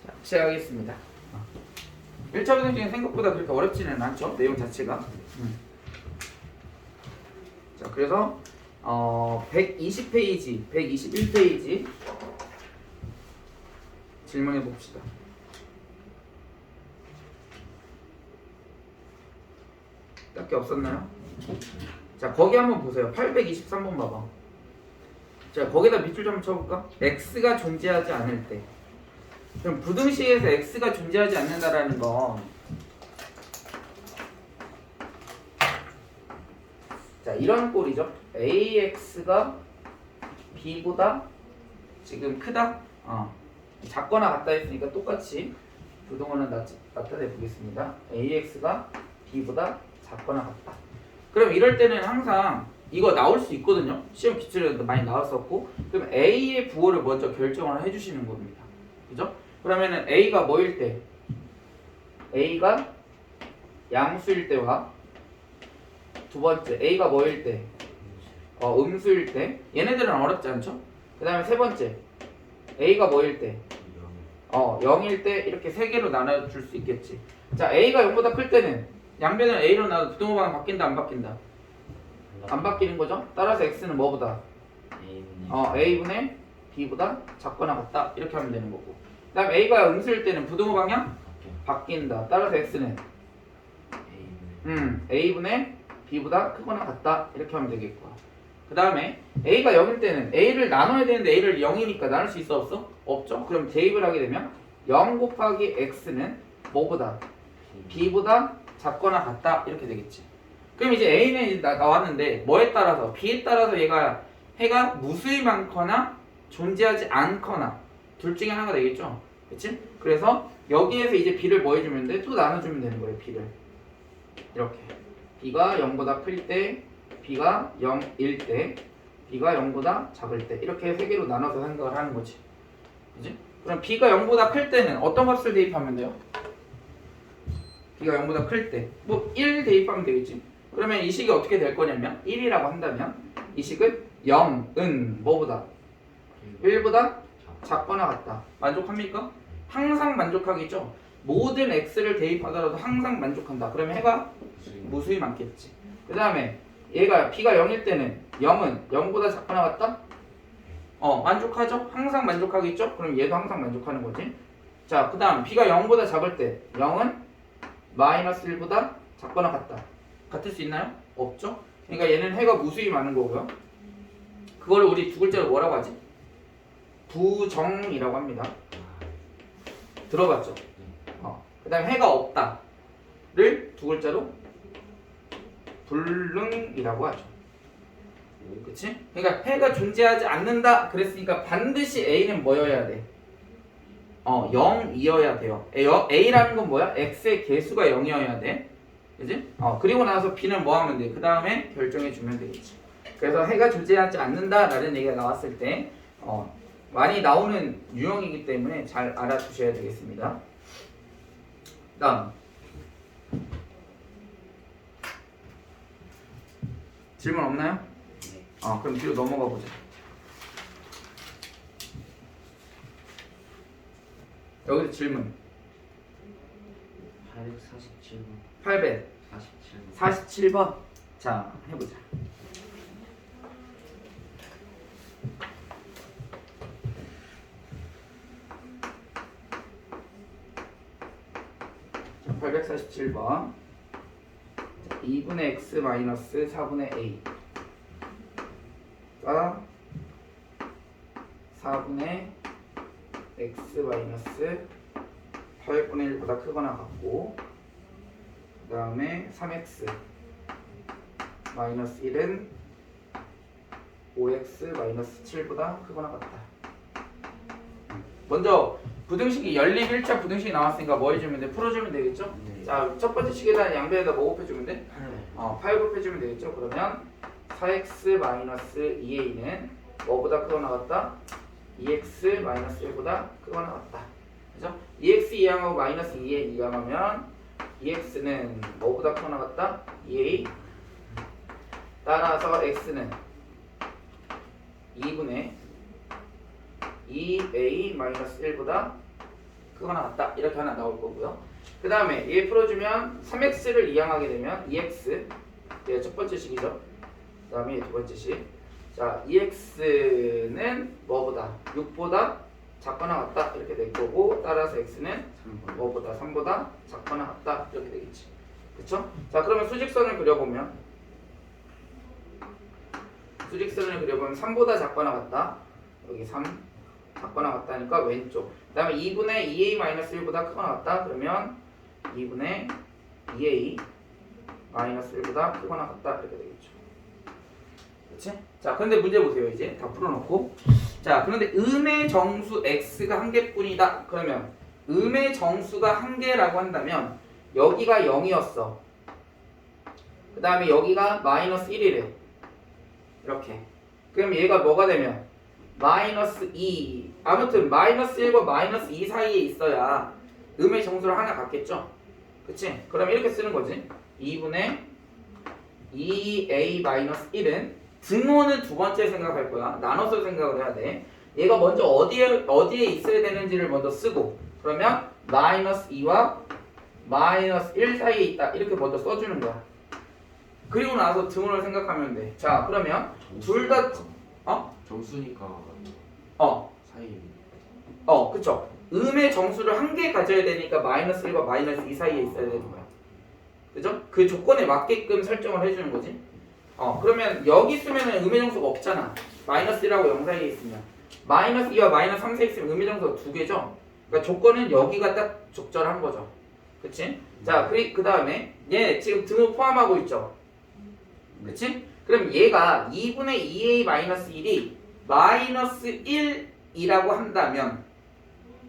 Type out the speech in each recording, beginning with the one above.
자, 시작하겠습니다. 1차 부등식은 생각보다 그렇게 어렵지는 않죠. 내용 자체가. 자, 그래서 120페이지, 121페이지 질문해 봅시다. 딱히 없었나요? 자, 거기 한번 보세요. 823번 봐봐. 자, 거기다 밑줄 좀 쳐볼까? x가 존재하지 않을 때. 그럼 부등식에서 x가 존재하지 않는다라는 건, 자, 이런 꼴이죠. ax가 b보다 지금 크다? 작거나 같다 했으니까 똑같이 부동어는 나타내 보겠습니다. ax가 b보다 작거나 같다. 그럼 이럴 때는 항상 이거 나올 수 있거든요. 시험 기출에도 많이 나왔었고. 그럼 a의 부호를 먼저 결정을 해주시는 겁니다. 그죠? 그러면은 a가 뭐일 때? a가 양수일 때와 두 번째 a가 뭐일 때? 음수일 때. 얘네들은 어렵지 않죠? 그 다음에 세 번째 a가 뭐일 때? 0일 때. 이렇게 세 개로 나눠줄 수 있겠지. 자, a가 0보다 클 때는 양변을 a로 나눠 부등호방은 바뀐다 안 바뀐다? 안 바뀌는 거죠? 따라서 x는 뭐보다? a분의 b보다 작거나 같다. 이렇게 하면 되는 거고. 그 다음 a가 음수일 때는 부등호 방향 바뀐다. 따라서 x는 a분의 b보다 크거나 같다. 이렇게 하면 되겠고. 그 다음에 a가 0일 때는 a를 나눠야 되는데 a를 0이니까 나눌 수 있어 없어? 없죠? 그럼 대입을 하게 되면 0 곱하기 x는 뭐보다? b보다 작거나 같다. 이렇게 되겠지. 그럼 이제 a는 이제 나왔는데 뭐에 따라서? b에 따라서 얘가 해가 무수히 많거나 존재하지 않거나 둘 중에 하나가 되겠죠. 그치? 그래서 여기에서 이제 b를 뭐 해주면 돼? 또 나눠주면 되는 거예요. b를 이렇게 b가 0보다 클 때, b가 0일 때, b가 0보다 작을 때 이렇게 세 개로 나눠서 생각을 하는 거지. 그치? 그럼 b가 0보다 클 때는 어떤 값을 대입하면 돼요? b가 0보다 클 때 뭐 1 대입하면 되겠지. 그러면 이 식이 어떻게 될 거냐면 1이라고 한다면 이 식은 0은 뭐보다? 1보다 작거나 같다. 만족합니까? 항상 만족하겠죠. 모든 x를 대입하더라도 항상 만족한다. 그러면 해가 무수히 많겠지. 그 다음에 얘가 b가 0일 때는 0은 0보다 작거나 같다? 만족하죠? 항상 만족하겠죠? 그럼 얘도 항상 만족하는 거지. 자, 그 다음 b가 0보다 작을 때 0은 마이너스 1보다 작거나 같다. 같을 수 있나요? 없죠? 그러니까 얘는 해가 무수히 많은 거고요. 그걸 우리 두 글자로 뭐라고 하지? 부정이라고 합니다. 들어봤죠? 그 다음에 해가 없다를 두 글자로 불능이라고 하죠. 그치? 그러니까 해가 존재하지 않는다 그랬으니까 반드시 A는 뭐여야 돼? 0이어야 돼요. A라는 건 뭐야? X의 개수가 0이어야 돼. 그치? 그리고 나서 B는 뭐 하면 돼? 그 다음에 결정해 주면 되겠지. 그래서 해가 존재하지 않는다 라는 얘기가 나왔을 때 많이 나오는 유형이기 때문에 잘 알아두셔야 되겠습니다. 다음 질문 없나요? 그럼 뒤로 넘어가 보자. 여기서 질문 847번 847번 자 해보자. 자, 847번 2분의 x 마이너스 4분의 a가 4분의 x 마이너스 8분의 1보다 크거나 같고, 그 다음에 3x 마이너스 1은 5x 마이너스 7보다 크거나 같다. 먼저 부등식이 연립 1차 부등식이 나왔으니까 뭐 해주면 돼? 풀어주면 되겠죠? 네. 자, 첫 번째 식에다 양변에다 뭐 곱해주면 돼? 8 곱해주면 되겠죠? 그러면 4x 마이너스 2a는 뭐보다 크거나 같다? 2x 마이너스 1보다 크거나 같다. 그죠? 2x 이항하고 마이너스 2a 이항하면 2x는 뭐보다 크거나 같다? 2a. 따라서 x는 2분의 2a 마이너스 1보다 크거나 같다 이렇게 하나 나올 거고요. 그 다음에 얘 풀어주면 3x를 이항하게 되면 2x 얘 첫 번째 식이죠. 그 다음에 두 번째 식. 자 2x는 뭐보다 6보다 작거나 같다 이렇게 될 거고 따라서 x는 3번. 뭐보다 3보다 작거나 같다 이렇게 되겠지. 그쵸? 자 그러면 수직선을 그려보면 3보다 작거나 같다. 여기 3 작거나 같다니까 왼쪽. 그 다음에 2분의 2a-1보다 크거나 같다. 그러면 2분의 2a-1보다 크거나 같다 이렇게 되겠죠. 그치? 자 그런데 문제 보세요. 이제 다 풀어놓고 자 그런데 음의 정수 x가 한 개뿐이다. 그러면 음의 정수가 한 개라고 한다면 여기가 0이었어. 그 다음에 여기가 마이너스 1이래. 이렇게. 그럼 얘가 뭐가 되면 마이너스 2. 아무튼 마이너스 1과 마이너스 2 사이에 있어야 음의 정수를 하나 갖겠죠. 그치? 그럼 이렇게 쓰는 거지. 2분의 2a-1은 등호는 두 번째 생각할 거야. 나눠서 생각을 해야 돼. 얘가 먼저 어디에 있어야 되는지를 먼저 쓰고 그러면 마이너스 2와 마이너스 1 사이에 있다. 이렇게 먼저 써주는 거야. 그리고 나서 등호를 생각하면 돼. 자 그러면 둘 다 정수니까 어, 사이. 그쵸. 음의 정수를 한 개 가져야 되니까 마이너스 1과 마이너스 2 사이에 있어야 되는 거야. 그죠? 그 조건에 맞게끔 설정을 해주는 거지. 그러면 여기 쓰면은 음의 정수가 없잖아. 마이너스 1하고 0 사이에 있으면. 마이너스 2와 마이너스 3 사이에 있으면 음의 정수가 두 개죠. 그러니까 조건은 여기가 딱 적절한 거죠. 그치? 자, 그 다음에 얘 지금 등호 포함하고 있죠. 그치? 그럼 얘가 2분의 2a-1이 마이너스 1이라고 한다면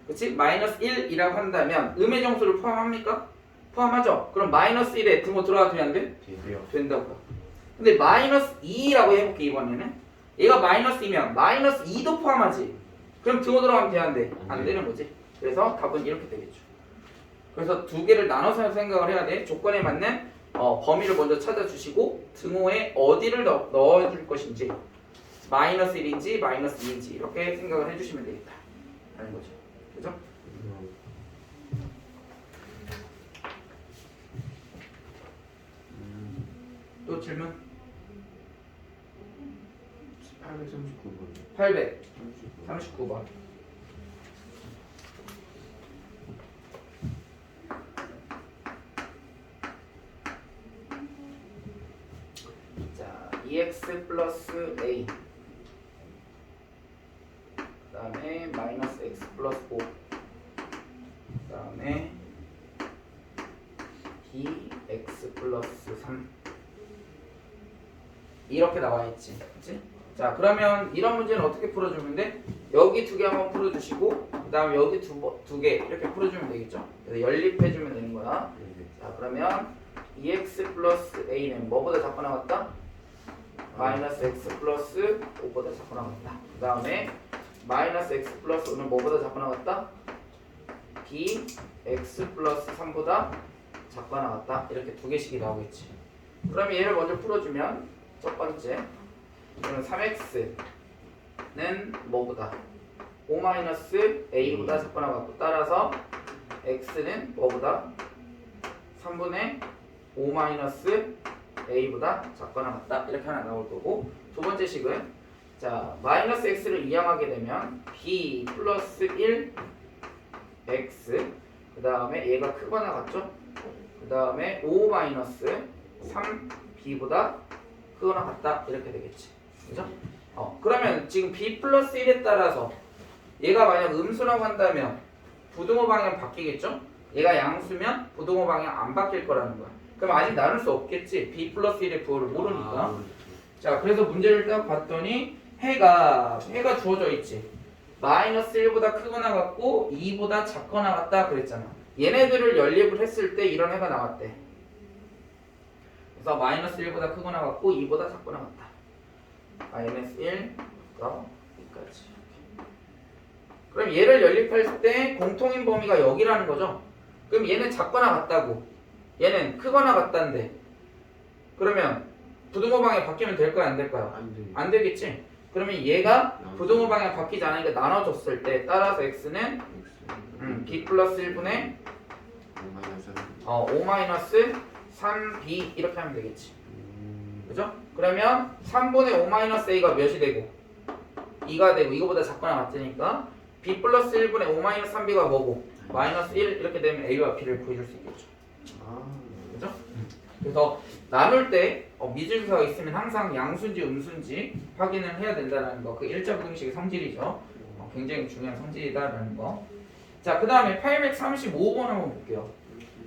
그치? 마이너스 1이라고 한다면 음의 정수를 포함합니까? 포함하죠? 그럼 마이너스 1에 등호 들어가도 돼, 안 돼? 돼요. 된다고요. 근데 마이너스 2라고 해볼게 이번에는. 얘가 마이너스 2면 마이너스 2도 포함하지. 그럼 등호 들어가면 돼, 안 돼? 안 되는 거지. 그래서 답은 이렇게 되겠죠. 그래서 두 개를 나눠서 생각을 해야 돼. 조건에 맞는 범위를 먼저 찾아주시고 등호에 어디를 넣어줄 것인지 마이너스 1인지 마이너스 2인지 이렇게 생각을 해주시면 되겠다 라는 거죠. 그죠? 또 질문? 839번. 839번. 자, 2x 플러스 a 그 다음에 마이너스 x 플러스 5 그 다음에 bx 플러스 3 이렇게 나와있지. 그치? 자 그러면 이런 문제는 어떻게 풀어주면 돼? 여기 두 개 한번 풀어주시고 그 다음에 여기 두 개 이렇게 풀어주면 되겠죠? 그래서 연립해주면 되는 거야. 자 그러면 2x 플러스 a는 뭐보다 작거나 같다? 마이너스 x 플러스 5보다 작거나 같다. 그 다음에 마이너스 x 플러스 5는 뭐보다 작거나 같다? b x 플러스 3보다 작거나 같다. 이렇게 두 개씩이 나오겠지. 그러면 얘를 먼저 풀어주면 첫 번째 이거는 3x는 뭐보다 5-a보다 작거나 같고 따라서 x는 뭐보다 3분의 5-a보다 작거나 같다. 이렇게 하나 나올 거고 두 번째 식은 자 마이너스 x를 이항하게 되면 b 플러스 1 x 그 다음에 얘가 크거나 같죠? 그 다음에 5-3 b보다 크거나 같다. 이렇게 되겠지. 그죠? 그러면 지금 b 플러스 1에 따라서 얘가 만약 음수라고 한다면 부등호 방향 바뀌겠죠? 얘가 양수면 부등호 방향 안 바뀔 거라는 거야. 그럼 아직 나눌 수 없겠지. b 플러스 1의 부호를 모르니까. 자, 그래서 문제를 딱 봤더니 해가 주어져 있지. 마이너스 1보다 크거나 같고 2보다 작거나 같다 그랬잖아. 얘네들을 연립을 했을 때 이런 해가 나왔대. 그래서 마이너스 1보다 크거나 같고 2보다 작거나 같다. 마이너스 1부터 2까지. 그럼 얘를 연립할 때 공통인 범위가 여기라는 거죠. 그럼 얘는 작거나 같다고 얘는 크거나 같다인데 그러면 부등호 방향 바뀌면 될까요? 안 될까요? 안 되겠지. 그러면 얘가 부등호 방향 바뀌지 않으니까 나눠줬을 때 따라서 x는 b 플러스 1분의 5 마이너스 3b 이렇게 하면 되겠지. 그죠? 그러면 3분의 5 마이너스 a가 몇이 되고 2가 되고 이거보다 작거나 같으니까 b 플러스 1분의 5 마이너스 3b가 뭐고 마이너스 1 이렇게 되면 a와 b를 구해줄 수 있겠죠. 그죠? 그래서 나눌 때 미지수가 있으면 항상 양수인지 음수인지 확인을 해야 된다는 거. 그 일자부등식의 성질이죠. 굉장히 중요한 성질이다라는 거. 자, 그 다음에 835번 한번 볼게요.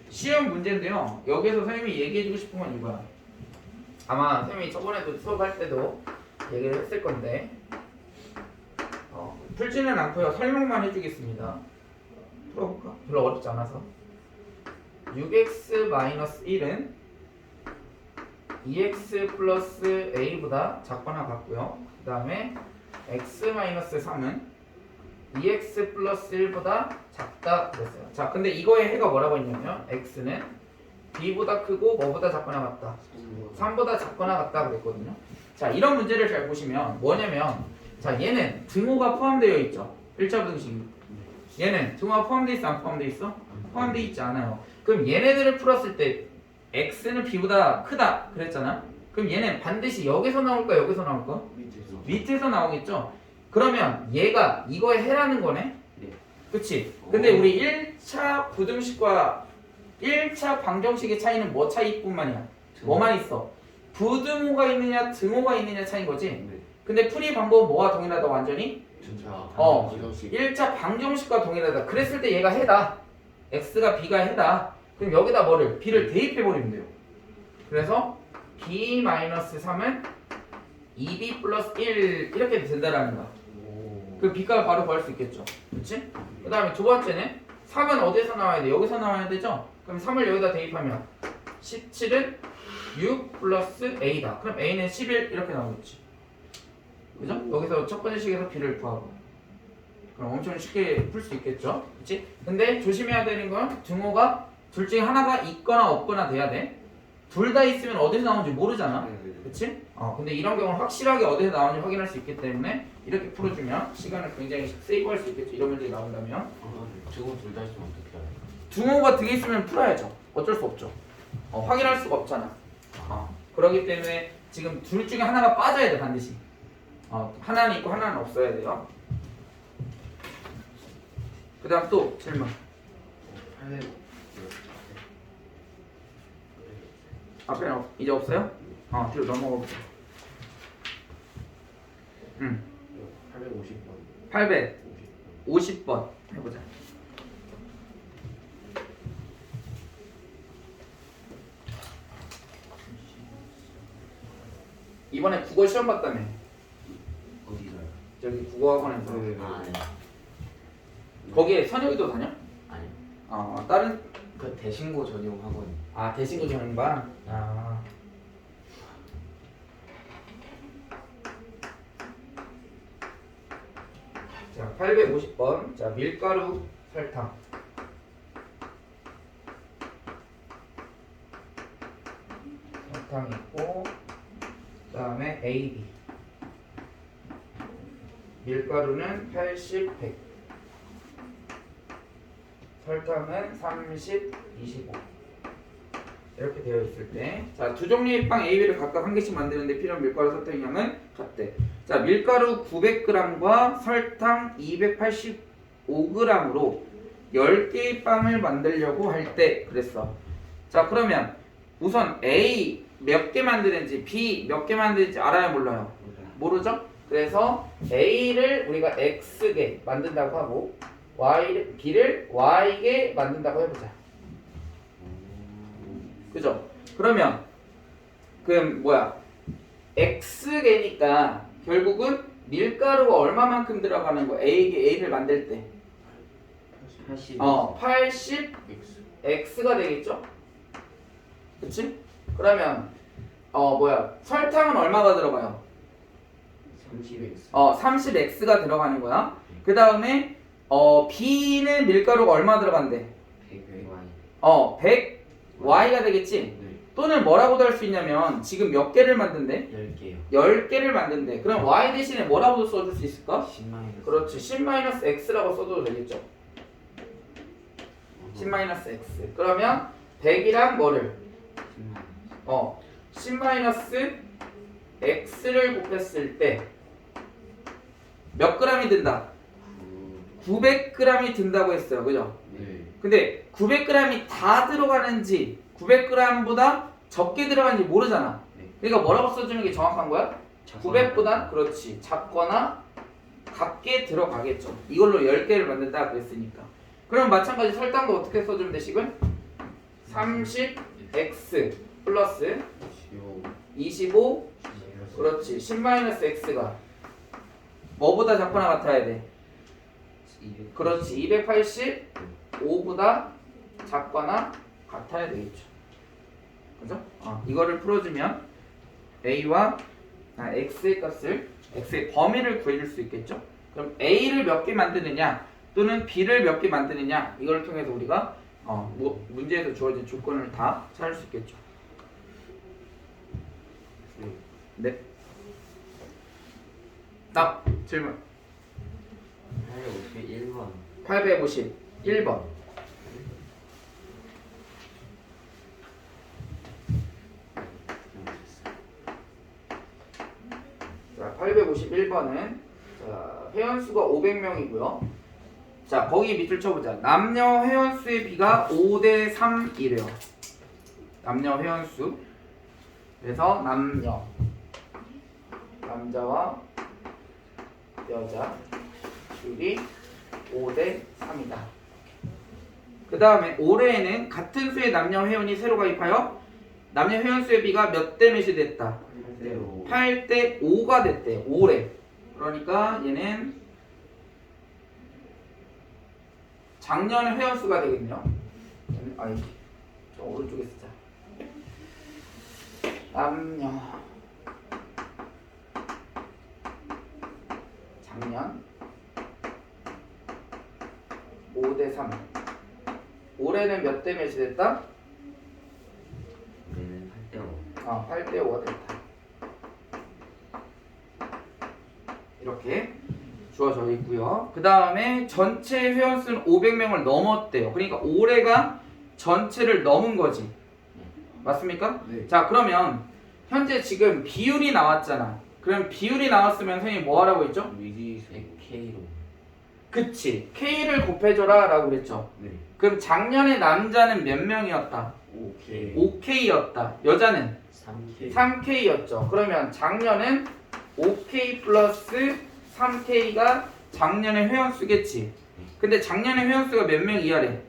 쉬운 문제인데요. 여기서 선생님이 얘기해주고 싶은 건 이거야. 아마 선생님이 저번에도 수업할 때도 얘기를 했을 건데 풀지는 않고요. 설명만 해주겠습니다. 풀어볼까? 별로 어렵지 않아서. 6x-1은 2x 플러스 a보다 작거나 같고요. 그 다음에 x-3은 2x 플러스 1보다 작다 그랬어요. 자, 근데 이거의 해가 뭐라고 했냐면 x는 b보다 크고 뭐보다 작거나 같다. 3보다 작거나 같다 그랬거든요. 자, 이런 문제를 잘 보시면 뭐냐면 자, 얘는 등호가 포함되어 있죠. 일자부등식. 얘는 등호가 포함되어 있어 안 포함되어 있어? 포함되어 있지 않아요. 그럼 얘네들을 풀었을 때 x는 b보다 크다 그랬잖아. 그럼 얘는 반드시 여기서 나올까 여기서 나올까? 밑에서 나오겠죠. 그러면 얘가 이거에 해라는 거네. 그치? 근데 우리 1차 부등식과 1차 방정식의 차이는 뭐 차이뿐만이야? 뭐만 있어? 부등호가 있느냐 등호가 있느냐 차이인 거지. 근데 풀이 방법은 뭐와 동일하다 완전히? 1차 방정식과 동일하다. 그랬을 때 얘가 해다. x가 b가 해다. 그럼 여기다 뭐를? b를 대입해버리면 돼요. 그래서 b-3은 2b 플러스 1 이렇게 된다라는 거야. 그 b값을 바로 구할 수 있겠죠. 그렇지? 그 다음에 두 번째는 3은 어디서 나와야 돼? 여기서 나와야 되죠? 그럼 3을 여기다 대입하면 17은 6 플러스 a다. 그럼 a는 11 이렇게 나오겠지. 그죠? 여기서 첫 번째 식에서 b를 구하고. 그럼 엄청 쉽게 풀 수 있겠죠? 그치? 근데 조심해야 되는 건 등호가 둘 중에 하나가 있거나 없거나 돼야 돼. 둘 다 있으면 어디서 나오는지 모르잖아. 그치? 근데 이런 경우는 확실하게 어디서 나오는지 확인할 수 있기 때문에 이렇게 풀어주면 시간을 굉장히 세이브할 수 있겠죠. 이런 문제가 나온다면. 등호 둘 다 있으면 어떻게 해요? 등호가 두 개 있으면 풀어야죠. 어쩔 수 없죠. 확인할 수가 없잖아. 그렇기 때문에 지금 둘 중에 하나가 빠져야 돼 반드시. 하나는 있고 하나는 없어야 돼요. 그 다음 또 질문. 앞에는 이제 없어요? 뒤로 넘어가 보자. 850번 850번 해보자. 이번에 국어 시험 봤다며. 어디서요? 저기 국어학원에서. 네. 거기에 선혁이도 다녀? 아니요. 다른 그 대신고 전용 학원. 대신고 전용반. 자, 850번. 자, 밀가루, 설탕. 설탕 있고, 그 다음에 AB. 밀가루는 80, 100. 설탕은 30, 25. 이렇게 되어 있을 때, 자, 두 종류의 빵 A, B를 각각 한 개씩 만드는데 필요한 밀가루 설탕량은 같대. 자, 밀가루 900g과 설탕 285g으로 10개의 빵을 만들려고 할 때 그랬어. 자, 그러면 우선 A 몇 개 만드는지 B 몇 개 만드는지 알아요 몰라요? 모르죠? 그래서 A를 우리가 X개 만든다고 하고 B를 Y개 만든다고 해보자. 그죠? 그러면 X개니까 결국은 밀가루가 얼마만큼 들어가는 거야? A를 만들 때 80 X가 되겠죠? 그치? 그러면 설탕은 얼마가 들어가요? 30x 30X가 들어가는 거야. 그 다음에 B는 밀가루가 얼마 들어간대? 100Y가 되겠지? 네. 또는 뭐라고도 할 수 있냐면 지금 몇 개를 만든대? 10개요. 10개를 만든대. 그럼 Y 대신에 뭐라고도 써줄 수 있을까? 10마이너스. 그렇지. 10-X라고 써도 되겠죠. 10-x. 그러면 100이랑 뭐를? 10만 10-x를 곱했을 때 몇 g이 든다? 900g이 든다고 했어요. 그죠? 네. 근데 900g이 다 들어가는지 900g보다 적게 들어가는지 모르잖아. 네. 그러니까 뭐라고 써주는 게 정확한 거야? 900보다 그렇지 작거나 같게 들어가겠죠. 이걸로 10개를 만든다 그랬으니까. 그럼 마찬가지 설탕도 어떻게 써주면 돼? 식은 30x 플러스 25 그렇지 10-x가 뭐보다 작거나 같아야 돼? 그렇지 285보다 작거나 같아야 되겠죠. 그죠? 이거를 풀어주면 a와 x의 값을 x의 범위를 구해줄 수 있겠죠. 그럼 a를 몇 개 만드느냐 또는 b를 몇 개 만드느냐 이걸 통해서 우리가 문제에서 주어진 조건을 다 찾을 수 있겠죠. 네. 나 질문 851번 자, 851번은 자, 회원수가 500명이고요. 자, 거기 밑줄 쳐보자. 남녀 회원수의 비가 5대3이래요. 남녀 회원수. 그래서 남자와 여자 비율이 5대3이다. 그 다음에 올해에는 같은 수의 남녀 회원이 새로 가입하여 남녀 회원수의 비가 몇 대 몇이 됐다? 8대5가 됐대. 올해. 그러니까 얘는 작년 회원수가 되겠네요. 저 오른쪽에 쓰자. 남녀 작년 5대3 올해는 몇 대 몇이 됐다? 올해는 8대5 8대5가 됐다. 이렇게 주어져 있고요. 그 다음에 전체 회원수는 500명을 넘었대요. 그러니까 올해가 전체를 넘은 거지. 맞습니까? 네. 자, 그러면 현재 지금 비율이 나왔잖아. 그럼 비율이 나왔으면 선생님이 뭐 하라고 했죠? K로 그치. K를 곱해줘라 라고 그랬죠. 네. 그럼 작년에 남자는 몇 명이었다? 5K 5K였다. 여자는 3K 3K였죠. 그러면 작년은 5K 플러스 3K가 작년의 회원수겠지. 근데 작년의 회원수가 몇 명 이하래?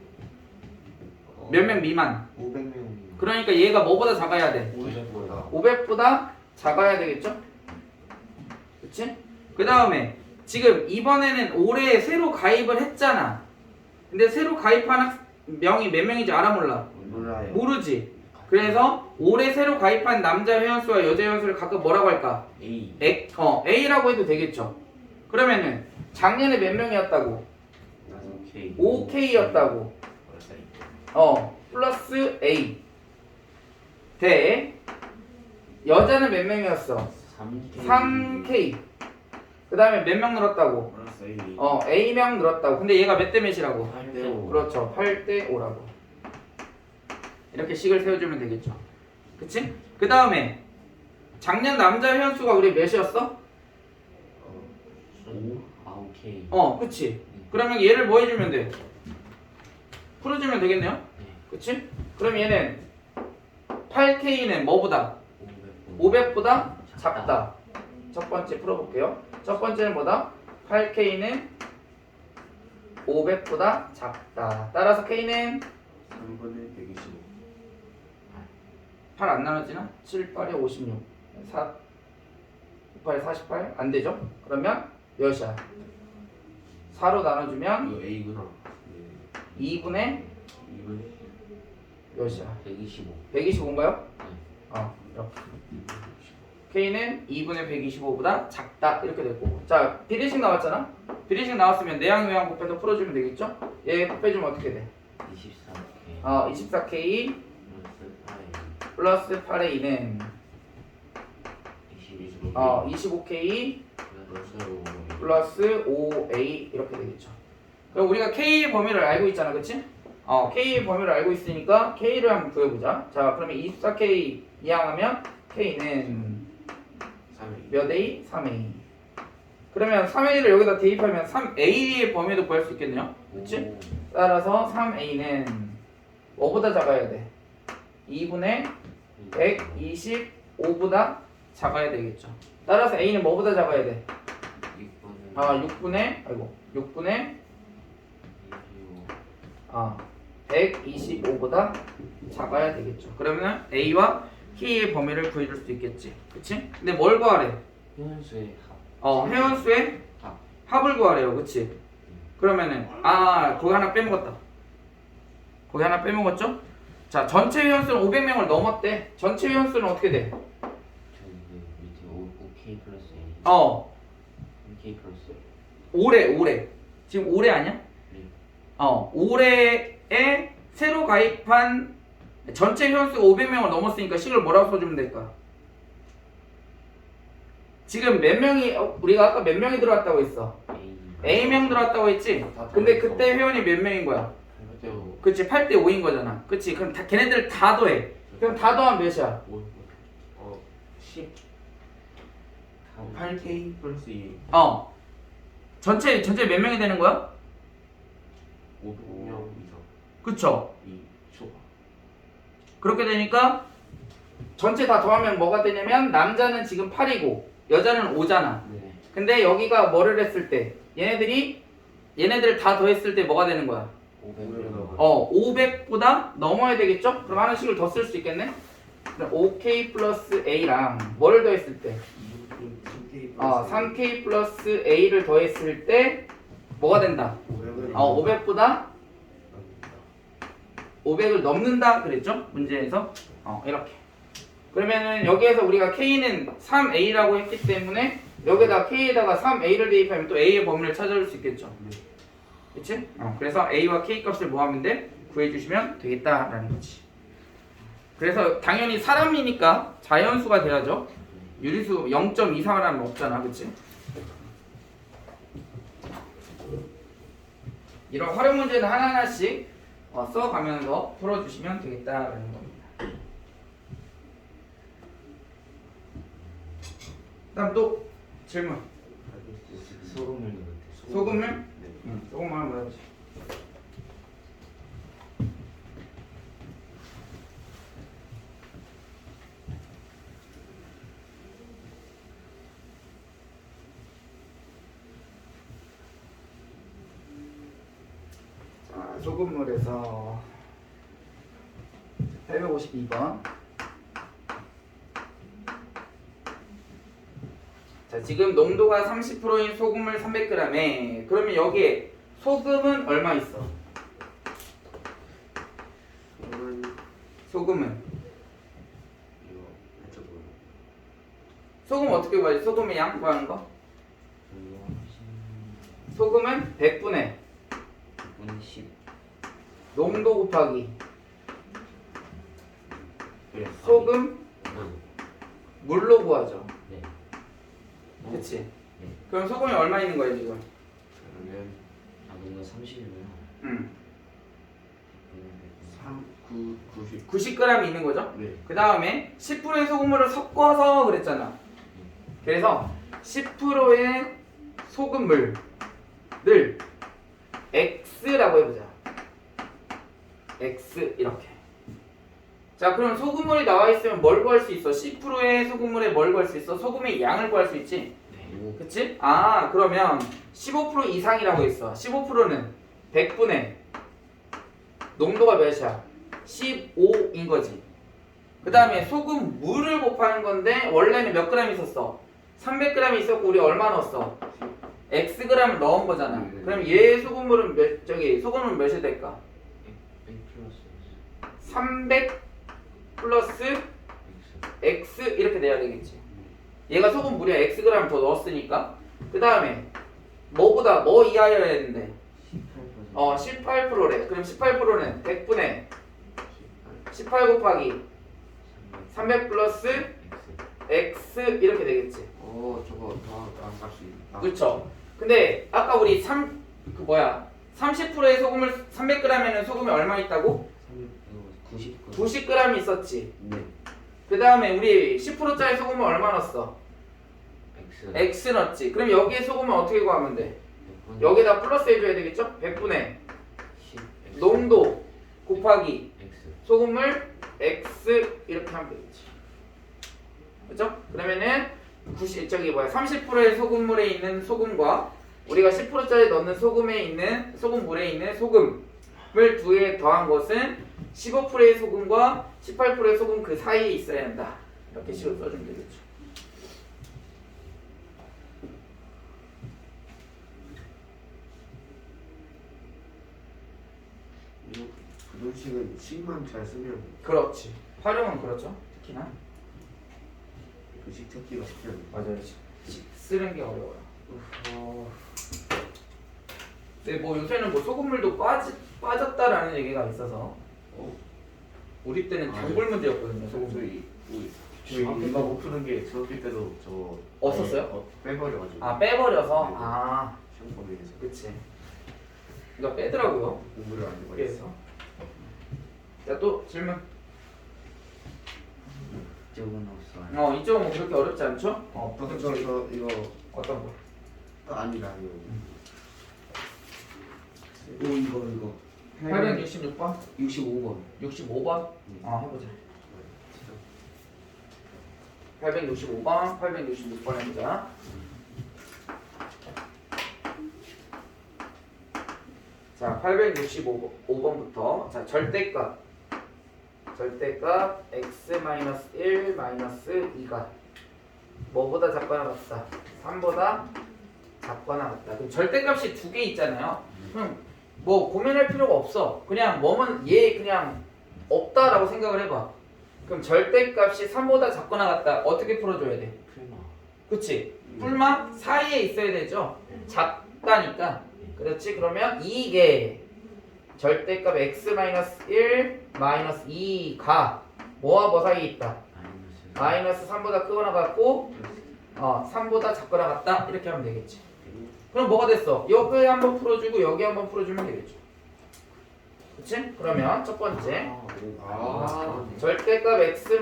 몇 명 미만? 500명 그러니까 얘가 뭐보다 작아야 돼? 500보다 500보다 작아야 되겠죠? 그치? 그 다음에 지금 이번에는 올해 새로 가입을 했잖아. 근데 새로 가입한 명이 몇 명인지 알아 몰라? 몰라요. 모르지. 그래서 올해 새로 가입한 남자 회원수와 여자 회원수를 각각 뭐라고 할까? A A라고 해도 되겠죠. 그러면은 작년에 몇 명이었다고? 5K였다고. 플러스 A 대 여자는 몇 명이었어? 3K. 그 다음에 몇 명 늘었다고? A명 늘었다고. 근데 얘가 몇 대 몇이라고? 8대5 그렇죠. 8대5라고. 이렇게 식을 세워주면 되겠죠. 그치? 그 다음에 작년 남자 회원수가 우리 몇이었어? 9K 그치? 그러면 얘를 뭐 해주면 돼? 풀어주면 되겠네요? 그치? 그럼 얘는 8K는 뭐보다? 500보다 작다. 첫 번째 풀어볼게요. 첫 번째는 뭐다? 8K는 500보다 작다. 따라서 K는 3분의 125 8 안 나눠지나? 7, 8에 56 4, 8에 48? 안 되죠? 그러면 몇이야? 4로 나눠주면 이거 A구나 2분의 2분의 몇이야? 125 125인가요? 이렇게 K는 2분의 125보다 작다 이렇게 됐고. 자, 비례식 나왔잖아? 비례식 나왔으면 내양 외양 곱해서 풀어주면 되겠죠? 얘 곱해주면 어떻게 돼? 24K 24K 플러스 8A는 25K 플러스 5A 이렇게 되겠죠. 그럼 우리가 K의 범위를 알고 있잖아, 그치? K의 범위를 알고 있으니까 K를 한번 구해보자. 자, 그러면 24K 이항하면 K는 3A. 몇 A? 3A. 그러면 3A를 여기다 대입하면 3A의 범위도 구할 수 있겠네요. 그치? 따라서 3A는 뭐보다 작아야 돼? 2분의 125보다 작아야 되겠죠. 따라서 A는 뭐보다 작아야 돼? 6분의 125보다 작아야 되겠죠. 그러면 A와 K의 범위를 구해줄 수 있겠지. 그치? 근데 뭘 구하래? 회원수의 합. 회원수의 합. 합을 구하래요. 그치? 그러면은 거기 하나 빼먹었다. 거기 하나 빼먹었죠? 자, 전체 회원수는 500명을 넘었대. 전체 회원수는 어떻게 돼? 저기 그 밑에 5K 플러스 A. 5K 플러스 올해. 지금 올해 아니야? 네. 올해에 새로 가입한 전체 회원수가 500명을 넘었으니까 식을 뭐라고 써주면 될까? 지금 몇 명이 우리가 아까 몇 명이 들어왔다고 했어? A. A명 들어왔다고 했지? 근데 그때 회원이 몇 명인 거야? 그치, 8대 5인 거잖아. 그치? 그럼 걔네들 다 더해. 그럼 다 더하면 몇이야? 10. 8K 플러스 2. 전체 몇 명이 되는 거야? 500명 이상. 그쵸? 2 초과. 그렇게 되니까 전체 다 더하면 뭐가 되냐면 남자는 지금 8이고 여자는 5잖아. 네. 근데 여기가 뭐를 했을 때 얘네들 다 더했을 때 뭐가 되는 거야? 500명. 500보다 넘어야 되겠죠? 그럼 하는 식을 더 쓸 수 있겠네? 그럼 5K 플러스 A랑 뭐를 더했을 때? 3K 플러스 A를 더했을 때 뭐가 된다? 500보다 500을 넘는다 그랬죠? 문제에서 이렇게. 그러면은 여기에서 우리가 K는 3A라고 했기 때문에 여기다 K에다가 3A를 대입하면 또 A의 범위를 찾아줄 수 있겠죠. 그치? 그래서 A와 K 값을 뭐하면 돼? 구해주시면 되겠다라는 거지. 그래서 당연히 사람이니까 자연수가 돼야죠. 유리수 0점 이상을 하면 없잖아. 그치? 이런 활용 문제는 하나하나씩 써가면서 풀어주시면 되겠다라는 겁니다. 다음 또 질문. 소금물. 소금물? 네. 소금물 한번 해보자. 자, 소금물에서 852번. 자, 지금 농도가 30%인 소금물 300g에 그러면 여기에 소금은 얼마 있어? 소금은 소금 어떻게 구하지? 소금의 양 구하는 거? 소금은 100분의 10. 농도 곱하기 소금 물로 구하죠. 네. 그치? 네. 그럼 소금이 얼마 있는 거야 지금? 그러면 농도 30이면 응. 3, 9, 90. 90g 있는 거죠? 네. 그 다음에 10%의 소금물을 섞어서 그랬잖아. 그래서 10%의 소금물을 X라고 해보자. X 이렇게. 자, 그럼 소금물이 나와 있으면 뭘 구할 수 있어? 10%의 소금물에 뭘 구할 수 있어? 소금의 양을 구할 수 있지? 네. 그치? 그러면 15% 이상이라고 했어. 15%는 100분의 농도가 몇이야? 15인 거지. 그 다음에 소금 물을 곱하는 건데 원래는 몇 그램 있었어? 300g 있었고 우리 얼마 넣었어? Xg을 넣은 거잖아. 네. 그럼 얘 소금물은 소금은 몇이 될까? 100 플러스 300 플러스 X. X 이렇게 돼야 되겠지. 얘가 소금 물이야. Xg 더 넣었으니까. 그 다음에 뭐 이하여야 했는데 18%래. 그럼 18%는 100분의 18 곱하기 300 플러스 X. X 이렇게 되겠지. 저거 더안갈수 있다. 그쵸? 근데 아까 우리 30%의 소금을 300g에는 소금이 얼마 있다고? 99. 90g 있었지. 네. 그 다음에 우리 10%짜리 소금을 얼마 넣었어? X. X 넣었지. 그럼 여기에 소금을 어떻게 구하면 돼? 100분의 여기다 플러스 해줘야 되겠죠? 100분의 10. X. 농도 곱하기 X. 소금을 X 이렇게 하면 되겠지. 그죠? 그러면은 30%의 소금물에 있는 소금과 우리가 10%짜리 넣는 소금물에 있는 소금을 두 개 더한 것은 15%의 소금과 18%의 소금 그 사이에 있어야 한다. 이렇게 식으로 써주면 되겠죠. 이거 부등식은 식만 잘 쓰면 그렇지. 활용은 그렇죠. 특히나. 식 찾기가 쉽지 않네. 맞아요. 쓰는 게 어려워요. 근데 뭐 요새는 뭐 소금물도 빠졌다라는 얘기가 있어서 우리 때는 단골 문제였거든요. 소금물이. 저희 이거 못 푸는 게 중학교 때도 저 없었어요? 빼버려가지고. 아 빼버려서 네. 아 시험 범위에서 그치. 이거 빼더라고요. 공부를 안 해버렸어. 그래서 자또 질문. 이쪽은 없어요. 이쪽은 뭐 그렇게 어렵지 않죠? 저 이거 어떤 거? 아니다 이거. 오 이거 866번? 65번. 65번? 해보자. 865번, 866번 해보자. 자, 865번부터 자 절대값 x-1 2가 뭐보다 작거나 같다? 3보다 작거나 같다. 그럼 절대값이 두 개 있잖아요. 그럼 뭐 고민할 필요가 없어. 그냥 뭐면 얘 그냥 없다라고 생각을 해봐. 그럼 절대값이 3보다 작거나 같다. 어떻게 풀어줘야 돼? 풀마. 그치? 풀마 사이에 있어야 되죠? 작다니까. 그렇지? 그러면 이게 절대값 x-1 2가 뭐와 뭐 사이에 있다? 마이너스 3보다 크거나 같고 3보다 작거나 같다. 이렇게 하면 되겠지. 그럼 뭐가 됐어? 여기 한번 풀어주고 여기 한번 풀어주면 되겠죠. 그치? 그러면 첫 번째 절대값 x-1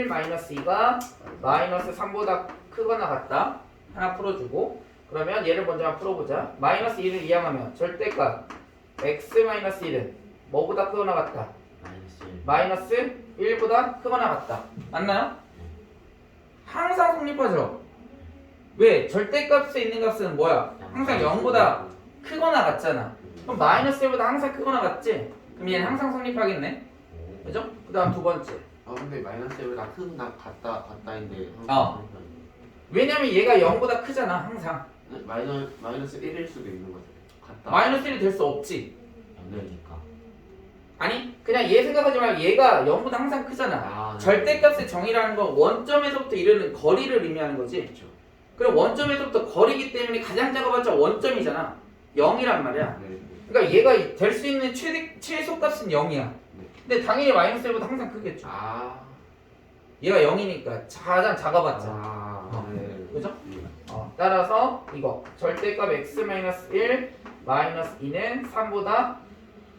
2가 마이너스 3보다 크거나 같다. 하나 풀어주고 그러면 얘를 먼저 한번 풀어보자. 마이너스 1을 이항하면 절대값 x-1은 뭐보다 크거나 같다? 마이너스 1보다 크거나 같다. 맞나요? 항상 성립하죠. 왜? 절대값에 있는 값은 뭐야? 항상 0보다 크거나 같잖아. 그럼 마이너스 1보다 항상 크거나 같지? 그럼 얘는 항상 성립하겠네. 그죠? 그 다음 두 번째. 근데 마이너스 1보다 큰 같다인데. 왜냐면 얘가 0보다 크잖아. 항상. 마이너스 1일 수도 있는 거죠. 같다. 마이너스 1이 될 수 없지. 연결이니까. 아니 그냥 얘 생각하지 말고 얘가 0보다 항상 크잖아. 절대값의 정의라는 건 원점에서부터 이르는 거리를 의미하는 거지. 그렇죠. 그럼 원점에서부터 거리기 때문에 가장 작아봤자 원점이잖아. 0이란 말이야. 네. 그러니까 얘가 될 수 있는 최소값은 0이야. 근데 당연히 마이너스 1보다 항상 크겠죠. 얘가 0이니까 가장 작아봤자. 네. 그죠? 따라서 이거 절대값 x-1 2는 3보다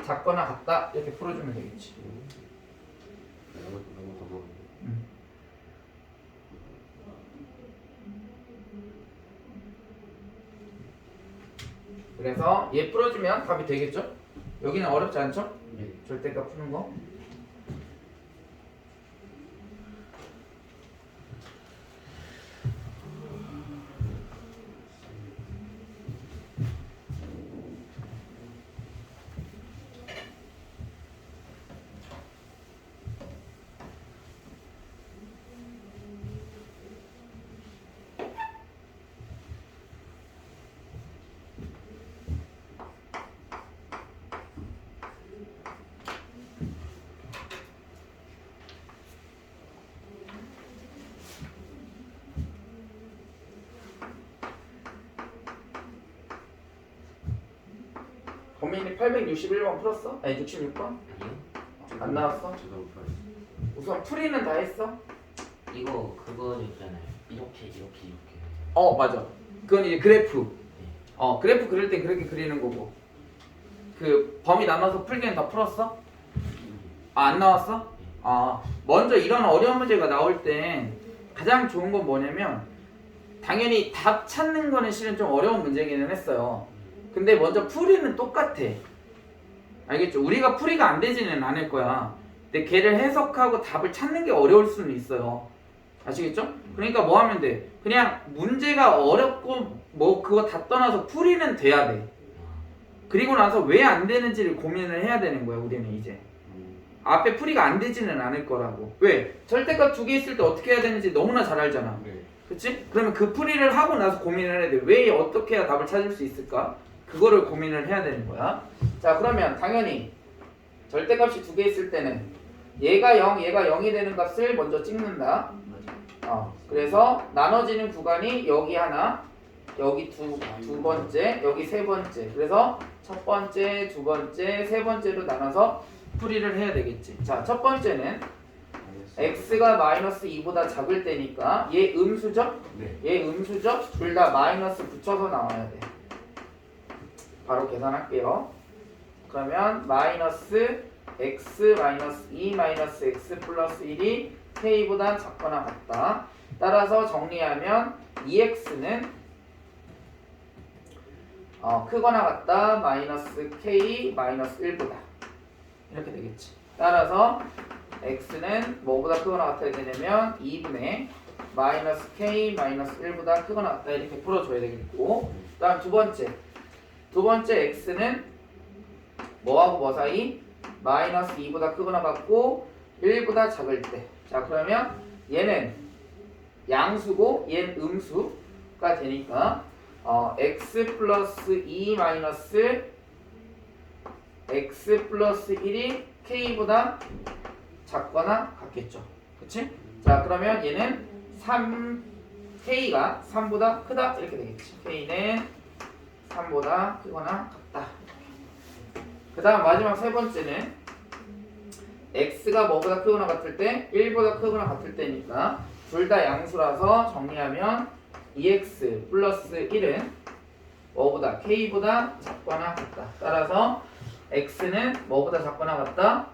작거나 같다. 이렇게 풀어주면 되겠지. 너무 더워. 그래서 얘 풀어주면 답이 되겠죠? 여기는 어렵지 않죠? 네. 절대값 푸는 거. 범인이 861번 풀었어? 아니 66번? 안 나왔어? 저도 못 봤어요. 우선 풀이는 다 했어? 이거 그거 있잖아요. 이렇게. 맞아. 그건 이제 그래프. 그래프 그릴 때 그렇게 그리는 거고. 그 범위 나눠서 풀기는 다 풀었어? 아, 안 나왔어? 먼저 이런 어려운 문제가 나올 땐 가장 좋은 건 뭐냐면 당연히 답 찾는 거는 실은 좀 어려운 문제기는 했어요. 근데 먼저 풀이는 똑같아. 알겠죠? 우리가 풀이가 안 되지는 않을 거야. 근데 걔를 해석하고 답을 찾는 게 어려울 수는 있어요. 아시겠죠? 그러니까 뭐 하면 돼? 그냥 문제가 어렵고 뭐 그거 다 떠나서 풀이는 돼야 돼. 그리고 나서 왜 안 되는지를 고민을 해야 되는 거야, 우리는 이제. 앞에 풀이가 안 되지는 않을 거라고. 왜? 절대값 두 개 있을 때 어떻게 해야 되는지 너무나 잘 알잖아. 그치? 그러면 그 풀이를 하고 나서 고민을 해야 돼. 왜 어떻게 해야 답을 찾을 수 있을까? 그거를 고민을 해야 되는 거야. 자, 그러면 당연히 절대값이 두 개 있을 때는 얘가 0, 얘가 0이 되는 값을 먼저 찍는다. 그래서 나눠지는 구간이 여기 하나, 여기 두 번째, 여기 세 번째. 그래서 첫 번째, 두 번째, 세 번째로 나눠서 풀이를 해야 되겠지. 자, 첫 번째는 x가 마이너스 2보다 작을 때니까 얘 음수죠? 네. 얘 음수죠? 둘 다 마이너스 붙여서 나와야 돼. 바로 계산할게요. 그러면 마이너스 x 마이너스 2 마이너스 x 플러스 1이 k보다 작거나 같다. 따라서 정리하면 2x는 크거나 같다. 마이너스 k 마이너스 1보다 이렇게 되겠지. 따라서 x는 뭐보다 크거나 같아야 되냐면 2분의 마이너스 k 마이너스 1보다 크거나 같다. 이렇게 풀어줘야 되겠고, 그 다음 두 번째 x는 뭐하고 뭐 사이? 마이너스 2보다 크거나 같고 1보다 작을 때. 자, 그러면 얘는 양수고 얘는 음수가 되니까 x 플러스 2 마이너스 x 플러스 1이 k보다 작거나 같겠죠. 그치? 자, 그러면 얘는 k가 3보다 크다 이렇게 되겠지. k는 3보다 크거나 같다. 그 다음 마지막 세 번째는 x가 뭐보다 크거나 같을 때 1보다 크거나 같을 때니까 둘 다 양수라서 정리하면 2x 플러스 1은 뭐보다 k보다 작거나 같다. 따라서 x는 뭐보다 작거나 같다?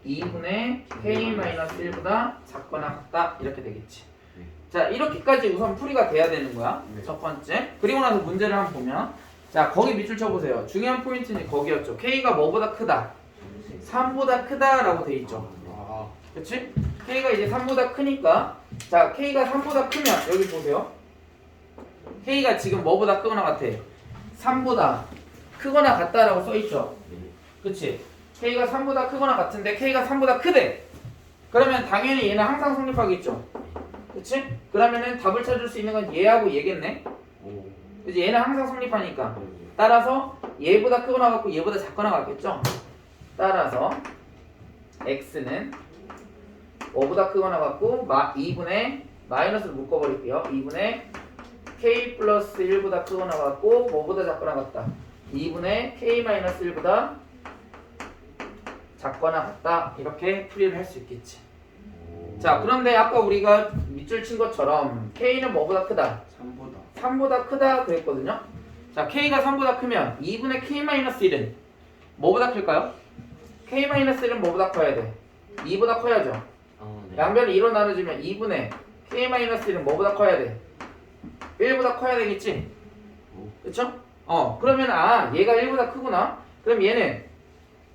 2분의 k-1보다 작거나 같다. 이렇게 되겠지. 자, 이렇게까지 우선 풀이가 돼야 되는 거야. 첫 번째. 그리고 나서 문제를 한번 보면, 자, 거기 밑줄 쳐보세요. 중요한 포인트는 거기였죠. k가 뭐보다 크다? 3보다 크다라고 돼 있죠. 그치? k가 이제 3보다 크니까, 자, k가 3보다 크면 여기 보세요. k가 지금 뭐보다 크거나 같아? 3보다 크거나 같다라고 써 있죠. 그치? k가 3보다 크거나 같은데 k가 3보다 크대. 그러면 당연히 얘는 항상 성립하겠죠. 그치? 그러면은 답을 찾을 수 있는 건 얘하고 얘겠네. 그치? 얘는 항상 성립하니까. 따라서 얘보다 크거나 같고 얘보다 작거나 같겠죠. 따라서 x는 뭐보다 크거나 같고 2분의 마이너스를 묶어버릴게요. 2분의 k 플러스 1보다 크거나 같고 뭐보다 작거나 같다. 2분의 k 마이너스 1보다 작거나 같다. 이렇게 풀이를 할 수 있겠지. 자, 그런데 아까 우리가 밑줄 친 것처럼 k는 뭐보다 크다? 3보다 크다 그랬거든요. 자, k가 3보다 크면 2분의 k-1은 뭐보다 클까요? k-1은 뭐보다 커야 돼? 2보다 커야죠. 네. 양변을 2로 나눠주면 2분의 k-1은 뭐보다 커야 돼? 1보다 커야 되겠지? 그쵸? 그러면 얘가 1보다 크구나? 그럼 얘는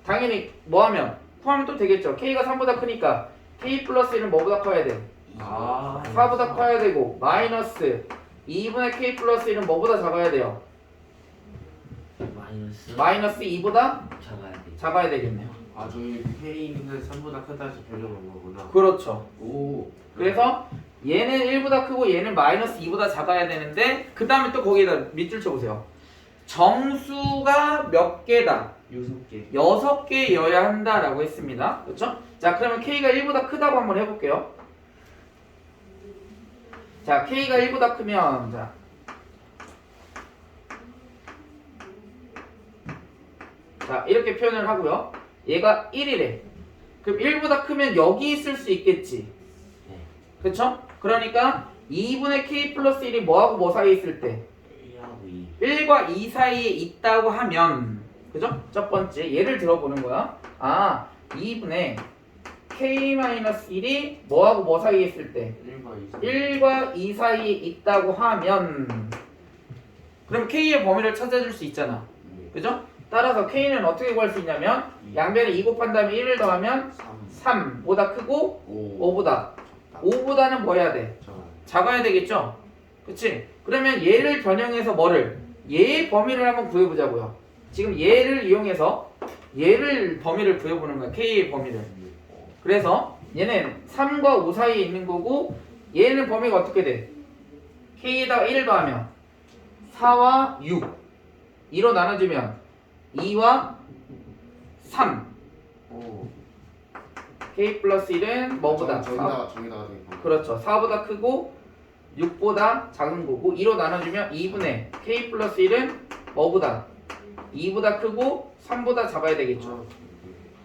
당연히 뭐하면? 포함이 또 되겠죠. k가 3보다 크니까 k 플러스 1은 뭐보다 커야 돼? 4보다 커야 되고 마이너스 2분의 k 플러스 1은 뭐보다 작아야 돼요? 마이너스 2보다 작아야 되겠네요. 저희 K는 3보다 크다시 변형한 거구나. 그렇죠. 오. 그래서 얘는 1보다 크고 얘는 마이너스 2보다 작아야 되는데 그 다음에 또 거기에다 밑줄 쳐보세요. 정수가 몇 개다? 6개. 6개여야 한다라고 했습니다. 그렇죠? 자, 그러면 k가 1보다 크다고 한번 해볼게요. 자, k가 1보다 크면 자 이렇게 표현을 하고요. 얘가 1이래. 그럼 1보다 크면 여기 있을 수 있겠지. 그쵸? 그러니까 2분의 k 플러스 1이 뭐하고 뭐 사이에 있을 때? 1과 2 사이에 있다고 하면 그죠? 첫 번째 예를 들어보는 거야. 아 2분의 k-1이 뭐하고 뭐 사이에 있을 때 1과 2 1과 2 사이에 있다고 하면 그럼 k의 범위를 찾아줄 수 있잖아. 그죠? 따라서 k는 어떻게 구할 수 있냐면 양변에 2 곱한 다음에 1을 더하면 3 3보다 크고 5 5보다 5보다는 뭐 해야 돼? 작아야 되겠죠? 그치? 그러면 얘를 변형해서 뭐를? 얘의 범위를 한번 구해보자고요. 지금 얘를 이용해서 얘를 범위를 구해보는 거야. k의 범위를. 그래서 얘는 3과 5 사이에 있는 거고 얘는 범위가 어떻게 돼? k에다가 1을 더하면 4와 6 2로 나눠주면 2와 3 오 k 플러스 1은 뭐보다? 저기다가 되겠다. 그렇죠. 4보다 크고 6보다 작은 거고 2로 나눠주면 2분의 k 플러스 1은 뭐보다? 2보다 크고 3보다 작아야 되겠죠.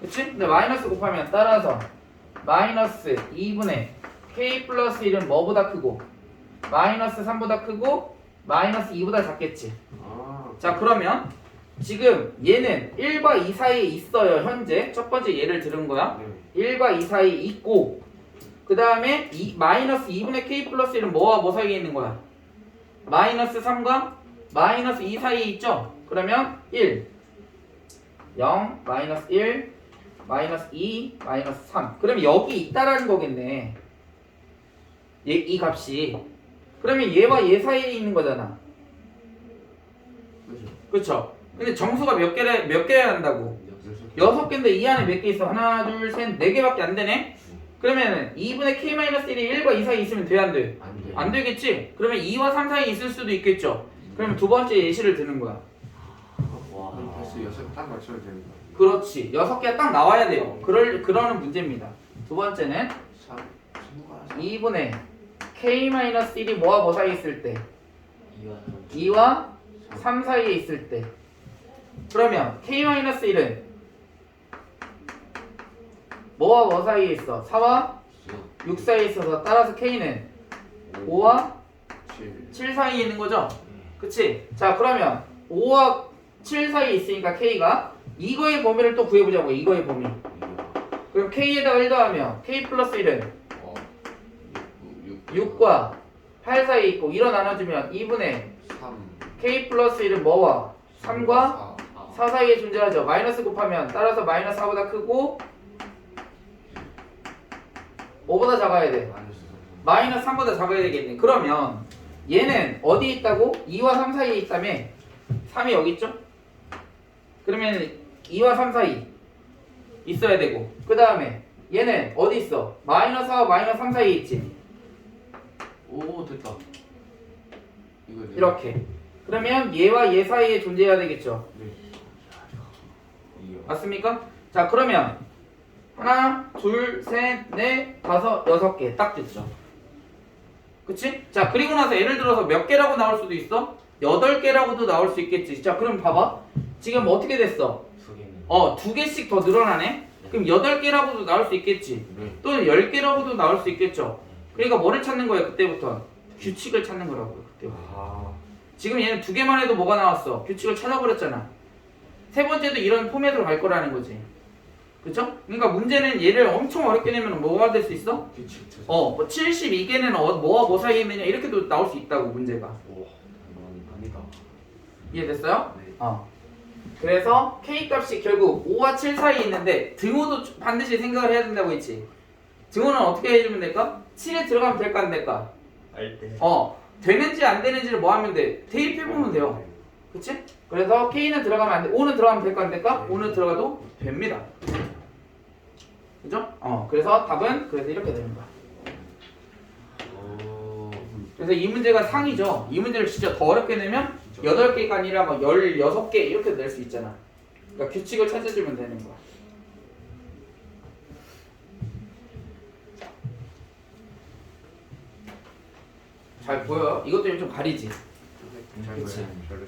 그치? 근데 마이너스 곱하면 따라서 마이너스 2분의 k 플러스 1은 뭐보다 크고 마이너스 3보다 크고 마이너스 2보다 작겠지. 자 그러면 지금 얘는 1과 2 사이에 있어요. 현재 첫 번째 예를 들은 거야. 1과 2 사이에 있고 그 다음에 마이너스 2분의 k 플러스 1은 뭐와 뭐 사이에 있는 거야? 마이너스 3과 마이너스 2 사이에 있죠? 그러면 1 0 마이너스 1 마이너스 2 마이너스 3 그러면 여기 있다라는 거겠네. 이 값이 그러면 얘와 얘 사이에 있는 거잖아. 그쵸? 근데 정수가 몇 개야 한다고? 6개인데 이 안에 몇 개 있어? 하나, 둘, 셋, 4개밖에 안 되네? 그러면 2분의 k-1이 1과 2 사이에 있으면 돼, 안 돼? 안 되겠지? 그러면 2와 3 사이에 있을 수도 있겠죠? 그러면 두 번째 예시를 드는 거야. 벌써 6개 딱 맞춰야 되는 거야. 그렇지. 6개가 딱 나와야 돼요. 그러는 문제입니다. 두 번째는 2분의 k-1이 뭐와 뭐 사이에 있을 때? 2와 3 사이에 있을 때. 그러면 k-1은 뭐와 뭐 사이에 있어? 4와 6 사이에 있어서 따라서 k는 5와 7 사이에 있는 거죠? 그치? 자 그러면 5와 7 사이에 있으니까 k가 이거의 범위를 또 구해보자고. 이거의 범위. 그럼 k에다가 1 더하면 k 플러스 1은 6과 8 사이에 있고 1로 나눠주면 2분의 3 k 플러스 1은 뭐와 3과 4 사이에 존재하죠. 마이너스 곱하면 따라서 마이너스 4보다 크고 5보다 작아야 돼. 마이너스 3보다 작아야 되겠네. 그러면 얘는 어디에 있다고? 2와 3 사이에 있다며 3이 여기 있죠? 그러면 2와 3 사이 있어야 되고 그 다음에 얘는 어디 있어? 마이너스 4와 마이너스 3 사이에 있지. 오 됐다. 이렇게. 그러면 얘와 얘 사이에 존재해야 되겠죠. 맞습니까? 자 그러면 하나, 둘, 셋, 넷, 다섯, 6개 딱 됐죠. 그치? 자 그리고 나서 예를 들어서 몇 개라고 나올 수도 있어? 8개라고도 나올 수 있겠지. 자 그럼 봐봐. 지금 어떻게 됐어? 2개씩 더 늘어나네? 그럼 8개라고도 나올 수 있겠지. 또는 10개라고도 나올 수 있겠죠. 그러니까 뭐를 찾는 거야 그때부터? 규칙을 찾는 거라고요 그때부터. 지금 얘는 2개만 해도 뭐가 나왔어? 규칙을 찾아버렸잖아. 세 번째도 이런 포맷으로 갈 거라는 거지. 그쵸? 그러니까 문제는 얘를 엄청 어렵게 내면 뭐가 될 수 있어? 뭐 72개는 뭐와 뭐 사이에 있느냐 이렇게도 나올 수 있다고 문제가. 아니다. 이해됐어요? 그래서 k 값이 결국 5와 7 사이에 있는데 등호도 반드시 생각을 해야 된다고 했지. 등호는 어떻게 해주면 될까? 7에 들어가면 될까 안 될까? 되는지 안 되는지를 뭐 하면 돼? 대입해보면 돼요. 그치? 그래서 K는 들어가면 안 돼. 5는 들어가면 될까 안 될까? 5는 들어가도 됩니다. 그죠? 그래서 답은 그래서 이렇게 되는 거야. 그래서 이 문제가 상이죠. 이 문제를 진짜 더 어렵게 내면 8개가 아니라 막 16개 이렇게 낼 수 있잖아. 그러니까 규칙을 찾아주면 되는 거야. 잘 보여요? 이것도 좀 가리지? 잘 그치? 보여요.